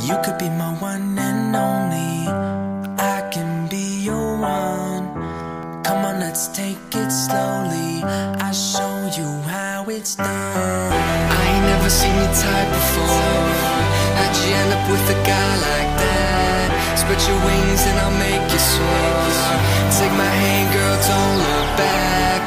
You could be my one and only. I can be your one. Come on, let's take it slowly. I'll show you how it's done. I ain't never seen your type before. How'd you end up with a guy like that? Spread your wings and I'll make you soar. Take my hand, girl, don't look back.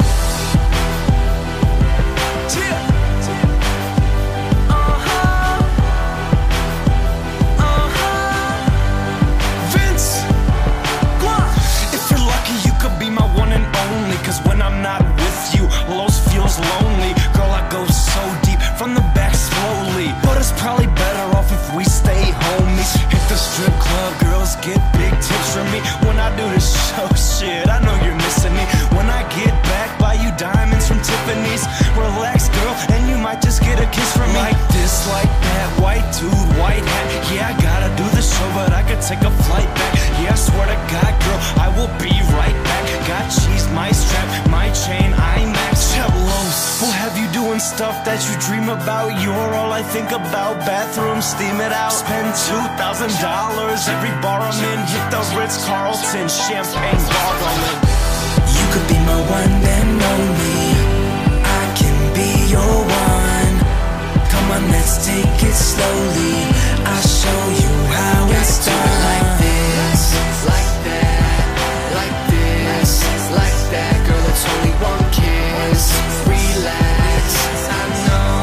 Cause when I'm not with you, Los feels lonely. Girl, I go so deep, from the back slowly. But it's probably better off if we stay homies. Hit the strip club, girls get big tips from me. When I do this show, shit, I know you're missing me. When I get back, buy you diamonds from Tiffany's. Relax, girl, and you might just get a kiss from me. Like this, like that, white dude, white hat. Yeah, I gotta do the show, but I could take a flight back. Yeah, I swear to God, girl, I will be right back. Got cheese, my strap, my chain, IMAX, Los. We'll have you doing stuff that you dream about. You're all I think about. Bathroom, steam it out. Spend $2,000 every bar I'm in. Hit the Ritz-Carlton, champagne gargling. You could be my one and only. I can be your one. Come on, let's take it slowly. I'll show you how it's done. Like this, like that, like this, like that. Girl, it's only one kiss. Relax, I know.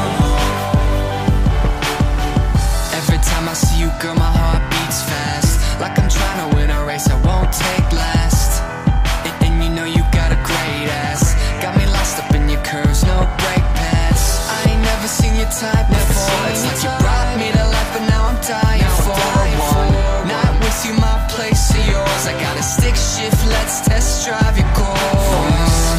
Every time I see you, girl, my heart beats fast. Like I'm trying to win a race I won't take last. And you know you got a great ass. Got me lost up in your curves, no brake pads. I ain't never seen your type before. It's like you brought me to life, but now I'm dying for one. Not with you, my place or yours. I got a stick shift, let's test drive your core.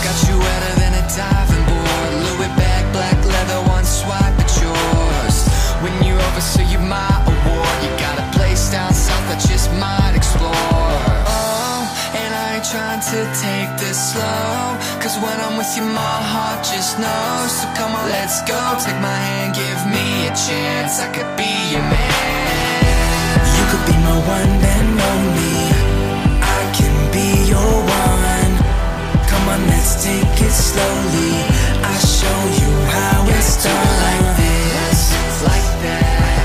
Got you wetter than a diving board. Louis bag, black leather, one swipe at yours. When you're over, so you're my award. You got a place down south I just might explore. Oh, and I ain't trying to take this slow, cause when I'm with you my heart just knows. So come on, let's go, take my hand, give me a chance. I could be your man. You could be my one and only. I can be your one. Come on, let's take it slowly. I'll show you how it's done. Like this, like that,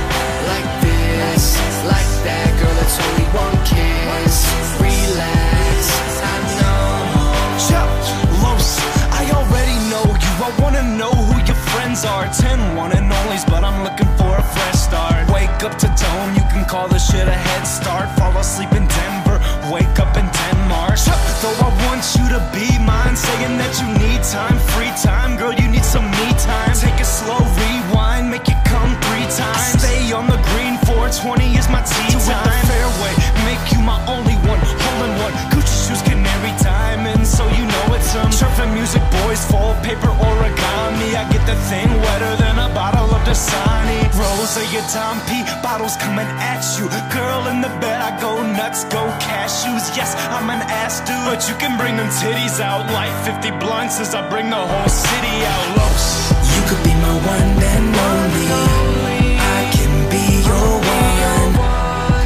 like this, like that. Girl, it's only one kiss. Relax, I know. Los, I already know you. I wanna know who your friends are. 10 one and onlys, but I'm looking for a fresh start. Wake up to Dome, you can call this shit a head start. Fall asleep in Denver, wake up in Denmark. Though I want you to be mine, saying that you need time, free time. Girl, you need some me time. Take a slow rewind, make it come 3 times. I stay on the green, 420 is my tea time. The fairway, make you my only one, hole in one. Gucci shoes, canary diamonds, so you know it's surfing music, boys, full paper origami. I get the thing wetter than a bottle of Dasani. Rose of your Dom P, bottles coming at you. Girl in the bed, I go nuts, go cashews. Yes, I'm an ass dude, but you can bring them titties out. Like 50 blunts as I bring the whole city out. Los, you could be my one and only. I can be your one.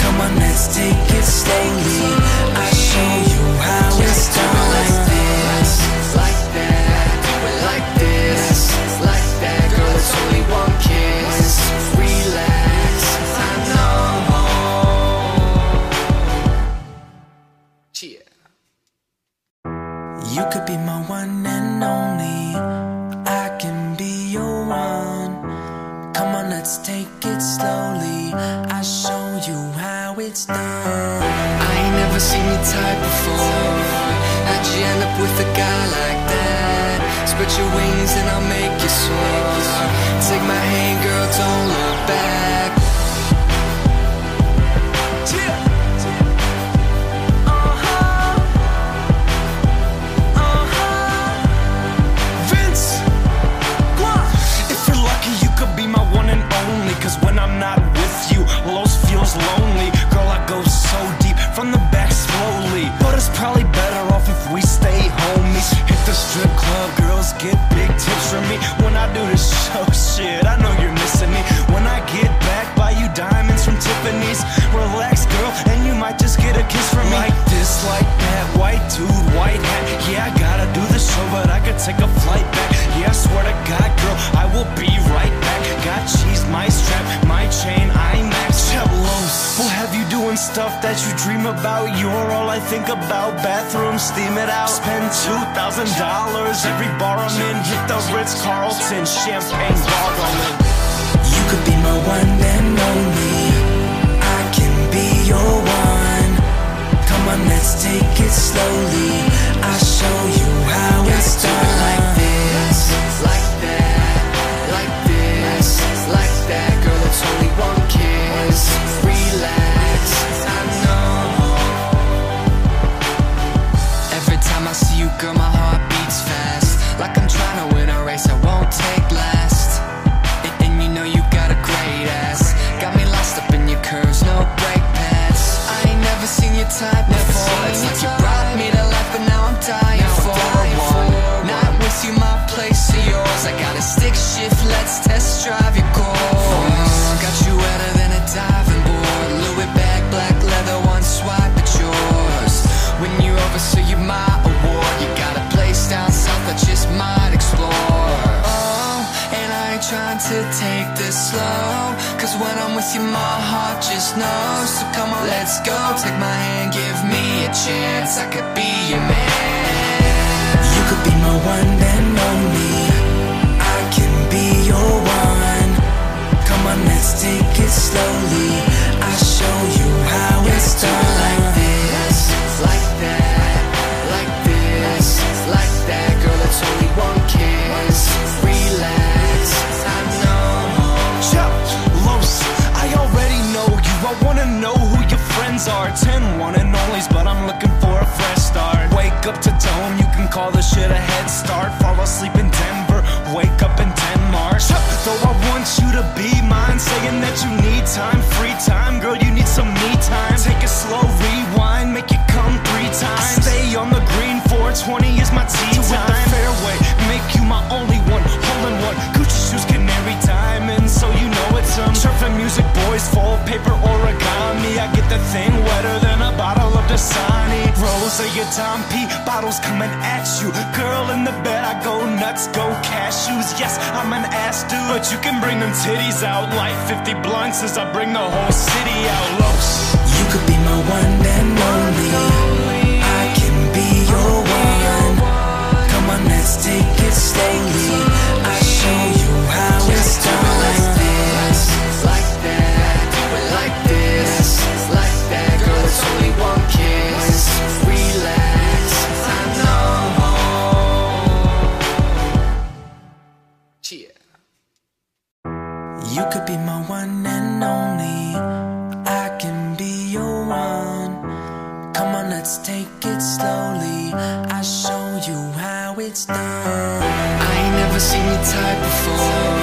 Come on, let's take it slowly. I'll show you how it's done. Like this, like that, like this, like that. Girl, it's only one kiss. Relax, I know. Cheer. You could be my one and only. I can be your one. Come on, let's take it slowly. I'll show you how it's done. I ain't never seen your type before. How'd you end up with a guy like that? Spread your wings and I'll make you soar. Take my hand, girl, don't look back. Cause when I'm not with you, Los feels lonely. Girl, I go so deep, from the back slowly. But it's probably better off if we stay homies. Hit the strip club, girls get big tips from me. When I do this show, shit, I know you're missing me. When I get back, Tiffany's. Relax, girl, and you might just get a kiss from me. Like this, like that, white dude, white hat. Yeah, I gotta do the show, but I could take a flight back. Yeah, I swear to God, girl, I will be right back. Got cheese, my strap, my chain, IMAX. Cellos will have you doing stuff that you dream about. You're all I think about. Bathroom, steam it out. Spend $2,000 every bar I'm in. Hit the Ritz-Carlton, champagne gargling. You could be my one and only. I can be your one. Come on, let's take it slowly. I'll show you how it's done. Like this, like that, like this, like that. Girl, it's only one kiss. Relax, I know. Every time I see you, girl, my heart beats fast. Like I'm trying to win a race I won't take last. And you know you got a great ass. Got me lost up in your curves, no brake pads. I ain't never seen your type before. It's like you brought me to life, but now I'm dying for one. Not with you, my place or yours. I got a stick shift, let's test drive your course. Got you wetter than a diving board. Louis bag, black leather, one swipe at yours. When you're over, so you're my award. You got a place down south I just might explore. Oh, and I ain't trying to take this slow, cause when I'm with you my heart just knows. So come on, let's go, take my hand, give me a chance. I could be your man. You could be my one and only. I can be your one. Come on, let's take it slowly. I'll show you how it's done. Like this, like that, like this, like that. Girl, it's only one kiss. Relax, I know. Los, I already know you. I wanna know who your friends are. 10 one and onlys, but I'm looking for a fresh start. Wake up to Dome, you can call this shit a head start. Fall asleep in Denver, wake up in Denmark. Though I want you to be mine, saying that you need time, free time. Girl, you need some me time. Take a slow rewind, make it come 3 times. Stay on the green, 420 is my tea time. The fairway, make you my only one, hole in one. Gucci shoes, canary diamonds, so you know it's some surfing music, boys, full paper origami. I get the thing wetter than a bottle of Dasani. Rose of your Tom P, bottles coming at you. Girl in the bed, I go nuts, go cashews. Yes, I'm an ass dude, but you can bring them titties out. Like 50 blunts as I bring the whole city out. Los, you could be my one and only. I can be your one. Come on, let's take it slowly. I'll show you how it's done. Like this, like that, like this, like that. Girl, it's only one kiss. Relax, I know. Cheer. You could be my one and only. I can be your one. Come on, let's take it slowly. I'll show you how it's done. I ain't never seen your type before.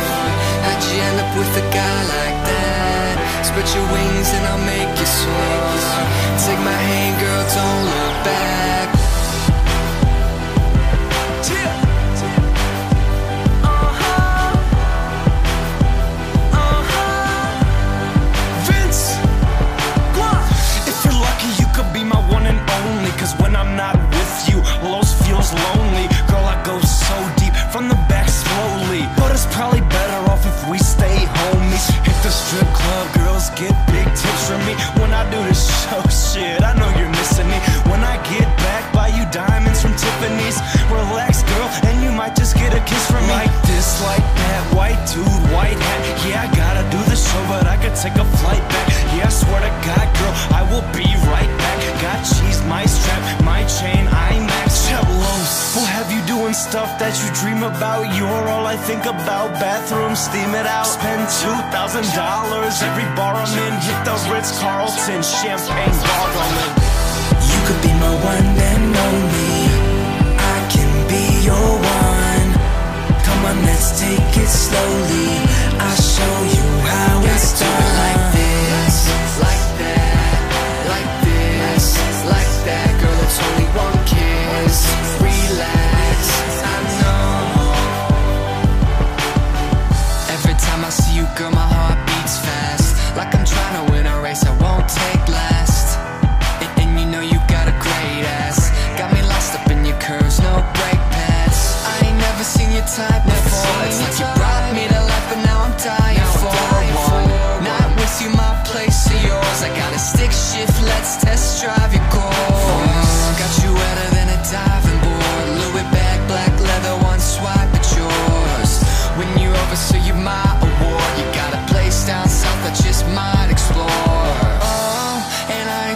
How'd you end up with a guy like that? Spread your wings and I'll make you soar. Take my hand, girl, don't look back. Cause when I'm not with you, Los feels lonely. Girl, I go so deep, from the back slowly. But it's probably better off if we stay homies. Hit the strip club, girls get big tips from me. When I do this show, shit, I know you're missing me. When I get back, buy you diamonds from Tiffany's. Relax, girl, and you might just get a kiss from me. Like this, like that, white dude, white hat. Yeah, I gotta do the show, but I could take a flight back. Yeah, I swear to God, girl, I will be right back. Got cheese, my strap, my chain, IMAX. Cellos will have you doing stuff that you dream about. You're all I think about. Bathroom, steam it out. Spend $2,000 every bar I'm in. Hit the Ritz-Carlton, champagne gargling. You could be my one and only. I can be your one. Come on, let's take it slowly. I'll show you how it's done. Like this, like that, like this, like that. Girl, it's only one kiss. Relax, I know. Every time I see you, girl, my heart beats fast. Like I'm trying to win a race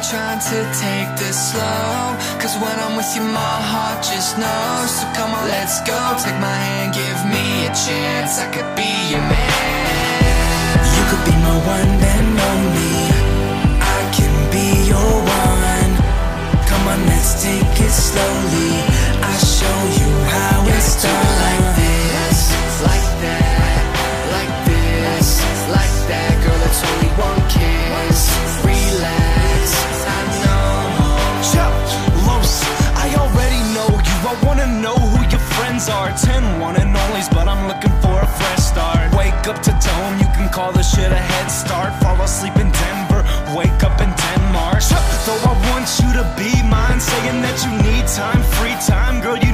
trying to take this slow, cause when I'm with you my heart just knows. So come on, let's go, take my hand, give me a chance. I could be your man. You could be my one and only, I can be your one. Come on, let's take it slowly, I'll show you how it's done. Like this, like that, like this, like that. Girl, it's only one kiss. Relax, I know. Los, I already know you, I wanna know who your friends are. 10 one and onlys, but I'm looking for a fresh start. Wake up to Dome, you can call this shit a head start. Fall asleep in Denver, wake up in Denmark. Though I want you to be mine, saying that you need time, free time. Girl, you